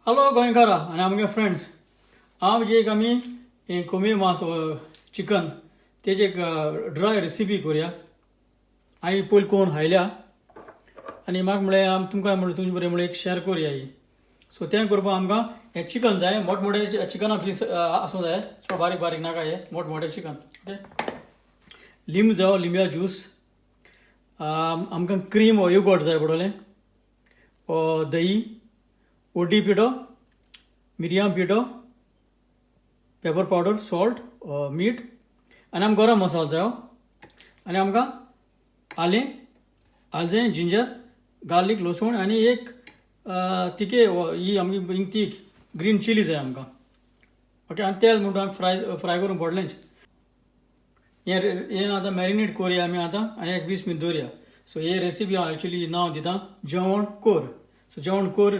Hello गोंयकारा आनी आमगे friends. हांव म्हणजे एक आमी हें कोंबी मांस चिकन तेजी एक ड्राय रेसिपी करुया. हांवें पयलीं कोण खायल्या आनी म्हाका म्हळें तुमकां म्हणलें तुमचे बरें म्हळें एक शेअर करुया ही. सो तें करपाक आमकां हें चिकन जाय, मोठमोठे चिकना पीस आसूं जाय, सो बारीक बारीक नाका हे मोठमोठे चिकन. ओके, लिंब जावं लिंब्या ज्यूस, आमकां क्रीम वो योगर्ट जाय पडटलें, दही, ओटी पिठो, मिरयां पिठो, पेपर पावडर, सॉल्ट, मीठ आनी आमकां गरम मसालो जायो आनी आमकां आलें, जिंजर, गार्लीक, लसूण आनी एक तिके ही आमची तीख ग्रीन चिली जाय आमकां. ओके, आनी तेल म्हणटा आमकां फ्राय करूंक पडलेंच. हें आतां मॅरिनेट करुया आमी आतां आनी एक 20 मिनट दवरया. सो हे रेसिपी हांव एक्चुली नांव दितां जेवण कोर. सो जेवण कोर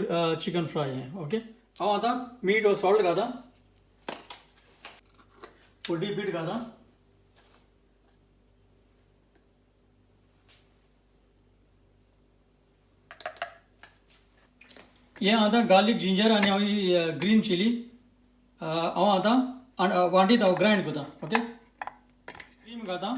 चिकन फ्राय हें. ओके, हांव आतां मीठ व सॉल्ट घातां, ओटी पीठ घातां, हें आतां गार्लीक, जिंजर आनी हांव ही ग्रीन चिली हांव आतां वांटीत हांव ग्रायंड करतां. ओके, क्रीम घातां,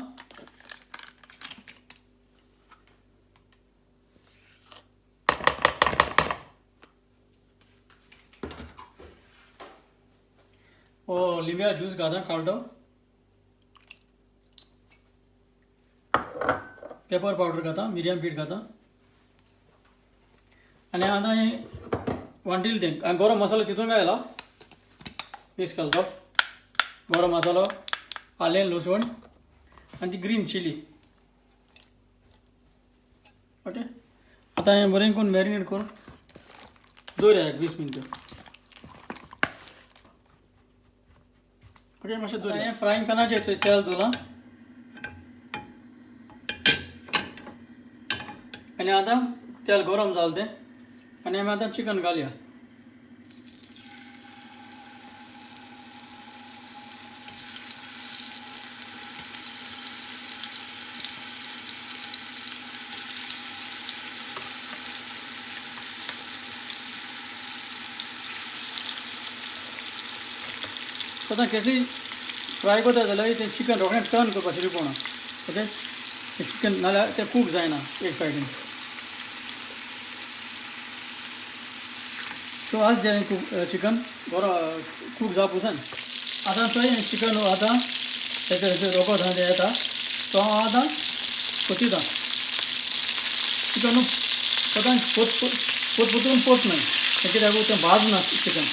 लिंब्या ज्यूस घातां काळटो, पेपर पावडर घातां, मिरयां पीठ घातां आनी आतां हें वांटिल्लें तें आनी गरम मसालो तितून घायला पीस घालता, गरम मसालो, आलें, लसूण आनी ती ग्रीन चिली. ओके, आतां हें बरें करून मॅरिनेट करून दवरया एक 20 मिनटां. ओके, मातशें दवरया. हें फ्रायींग पॅनाचेर तेल दवरलां आनी आतां तेल गरम जालें तें आनी आमी आतां चिकन घालया. आतां केसी फ्राय करता जाल्यार तें चिकन रोखडें टर्न करपाक शिरी पडना. ओके, चिकन नाल्यार तें कूक जायना एक सायडीन. सो आज जें चिकन बरो कूक जावपासून आतां थंय चिकन आतां तेचे रोगोट आहा तें येता. सो हांव आतां कोतितां चिकन न्हू कोतान पोतून पोत न्हय तें कित्याक तें भाजना चिकन.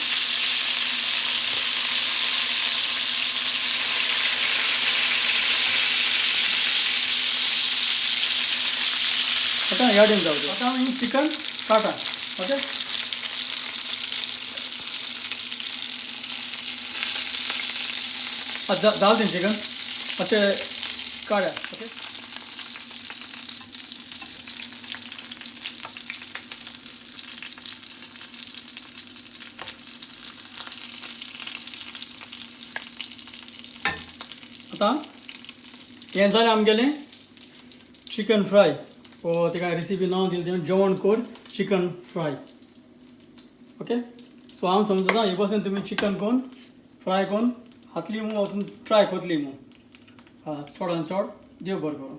आतां ह्या वटेन जावं आतां हांव चिकन काडटा. ओके, जालें तें चिकन अशें काडया. ओके, आतां हें जालें आमगेलें चिकन फ्राय. तेका रेसिपी नांव दिलें तें जेवण core chicken fry. Okay, so हांव समजता हे पासून तुमी चिकन कोन्न फ्राय कोन्न खातली मू ट्राय कोतली मू. चडान चड देव बरें करूं.